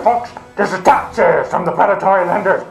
folks, this is taxes from the Predatory Lenders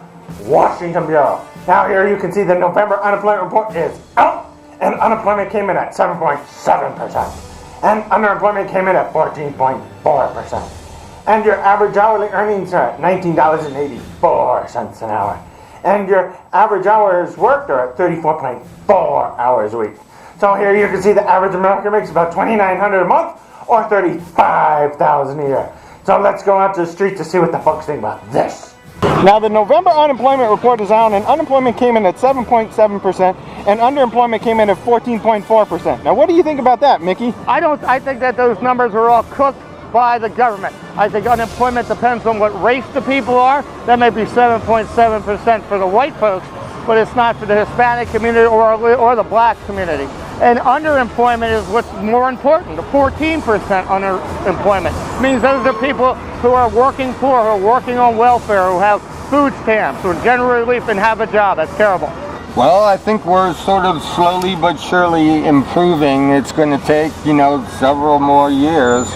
Washington Bureau. Now here you can see the November unemployment report is out, and unemployment came in at 7.7%, and underemployment came in at 14.4%, and your average hourly earnings are at $19.84 an hour, and your average hours worked are at 34.4 hours a week. So here you can see the average American makes about $2,900 a month, or $35,000 a year. So let's go out to the street to see what the folks think about this. Now the November unemployment report is out, and unemployment came in at 7.7%, and underemployment came in at 14.4%. Now what do you think about that, Mickey? I think that those numbers are all cooked by the government. I think unemployment depends on what race the people are. That may be 7.7% for the white folks, but it's not for the Hispanic community or the black community. And underemployment is what's more important. The 14% underemployment means those are people who are working poor, who are working on welfare, who have food stamps, or general relief and have a job. That's terrible. Well, I think we're sort of slowly but surely improving. It's going to take, several more years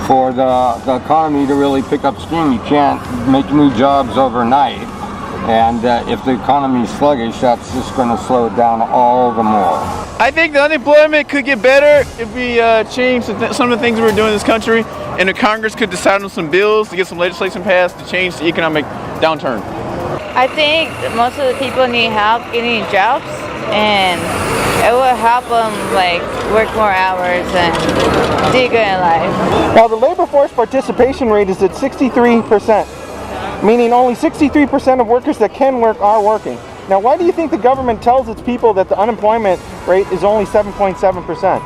for the economy to really pick up steam. You can't make new jobs overnight. And if the economy is sluggish, that's just going to slow it down all the more. I think the unemployment could get better if we change some of the things we're doing in this country, and the Congress could decide on some bills to get some legislation passed to change the economic downturn. I think most of the people need help getting jobs, and it will help them work more hours and do good in life. Now the labor force participation rate is at 63%. Meaning only 63% of workers that can work are working. Now, why do you think the government tells its people that the unemployment rate is only 7.7%?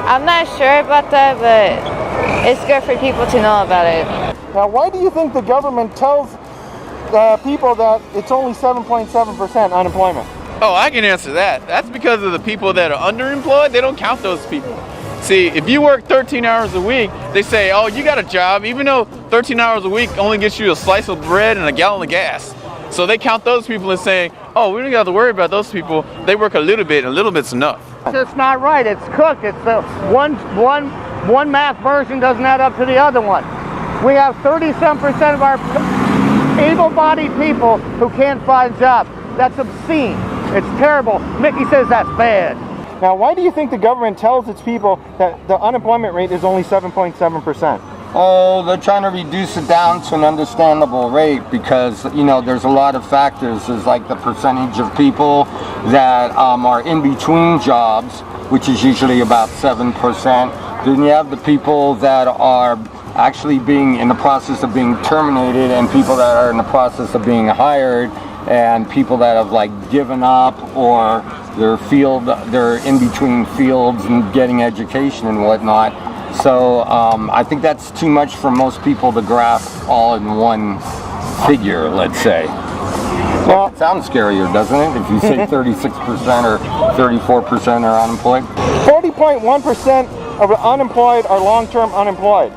I'm not sure about that, but it's good for people to know about it. Now, why do you think the government tells people that it's only 7.7% unemployment? Oh, I can answer that. That's because of the people that are underemployed. They don't count those people. See, if you work 13 hours a week, they say, oh, you got a job, even though 13 hours a week only gets you a slice of bread and a gallon of gas. So they count those people and saying, oh, we don't have to worry about those people. They work a little bit, and a little bit's enough. It's not right. It's cooked. It's the one math version doesn't add up to the other one. We have 30-some% of our able-bodied people who can't find jobs. That's obscene. It's terrible. Mickey says that's bad. Now, why do you think the government tells its people that the unemployment rate is only 7.7%? Oh, they're trying to reduce it down to an understandable rate because, there's a lot of factors. There's like the percentage of people that are in between jobs, which is usually about 7%. Then you have the people that are actually being in the process of being terminated, and people that are in the process of being hired, and people that have given up, or they're in between fields and getting education and whatnot. So I think that's too much for most people to grasp all in one figure, let's say. Well, it sounds scarier, doesn't it? If you say 36% or 34% are unemployed. 40.1% of the unemployed are long-term unemployed.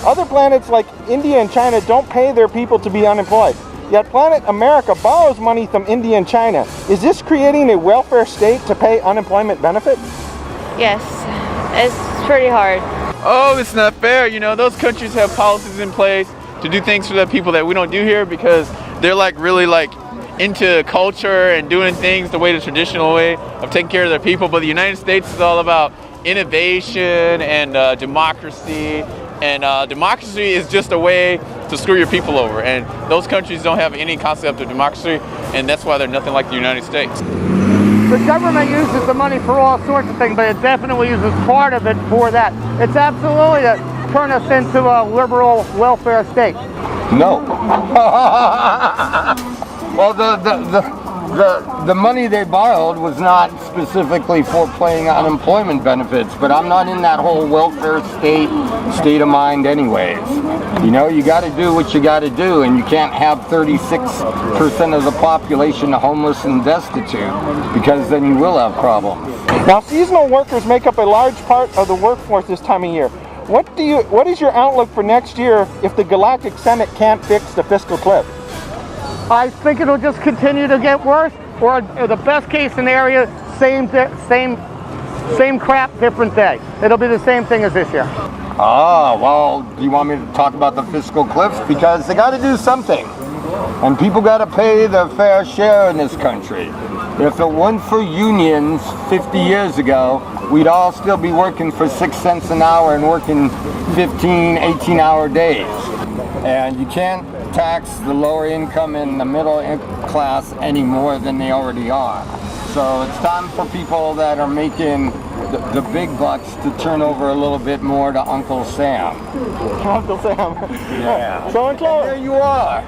Other planets like India and China don't pay their people to be unemployed. Yet planet America borrows money from India and China. Is this creating a welfare state to pay unemployment benefits? Yes, it's pretty hard. Oh, it's not fair. Those countries have policies in place to do things for the people that we don't do here because they're really into culture and doing things the traditional way of taking care of their people. But the United States is all about innovation and democracy. And democracy is just a way to screw your people over. And those countries don't have any concept of democracy, and that's why they're nothing like the United States. The government uses the money for all sorts of things, but it definitely uses part of it for that. It's absolutely to turn us into a liberal welfare state. No. Well, the money they borrowed was not specifically for paying unemployment benefits, but I'm not in that whole welfare state of mind anyways. You got to do what you got to do, and you can't have 36% of the population homeless and destitute, because then you will have problems. Now, seasonal workers make up a large part of the workforce this time of year. What is your outlook for next year if the Galactic Senate can't fix the fiscal cliff? I think it'll just continue to get worse, or the best case scenario, same crap, different day. It'll be the same thing as this year. Ah, well, do you want me to talk about the fiscal cliff? Because they got to do something. And people got to pay their fair share in this country. If it weren't for unions 50 years ago, we'd all still be working for 6 cents an hour and working 15, 18-hour days. And you can't tax the lower income and the middle class any more than they already are. So it's time for people that are making the big bucks to turn over a little bit more to Uncle Sam. Uncle Sam. Yeah. So enclosed. There you are.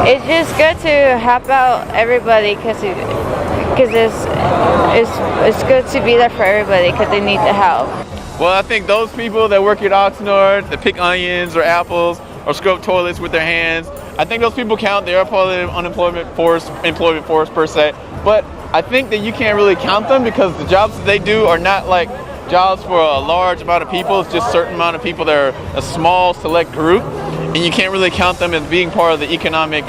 It's just good to help out everybody because it's good to be there for everybody because they need the help. Well, I think those people that work at Oxnard, that pick onions or apples or scrub toilets with their hands, I think those people count. They are part of the employment force per se. But I think that you can't really count them because the jobs that they do are not like jobs for a large amount of people. It's just a certain amount of people that are a small select group, and you can't really count them as being part of the economic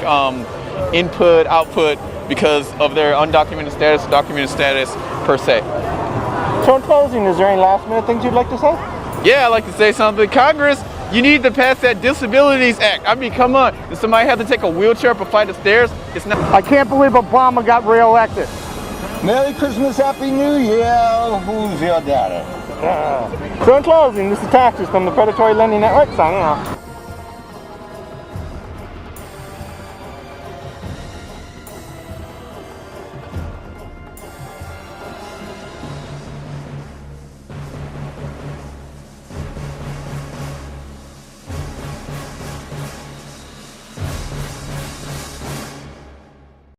input, output because of their undocumented status, documented status per se. So in closing, is there any last minute things you'd like to say? Yeah, I'd like to say something. Congress, you need to pass that Disabilities Act. I mean, come on. Does somebody have to take a wheelchair up a flight of stairs? It's not. I can't believe Obama got reelected. Merry Christmas, Happy New Year. Who's your daddy? So in closing, this is Taxes from the Predatory Lending Network signing off.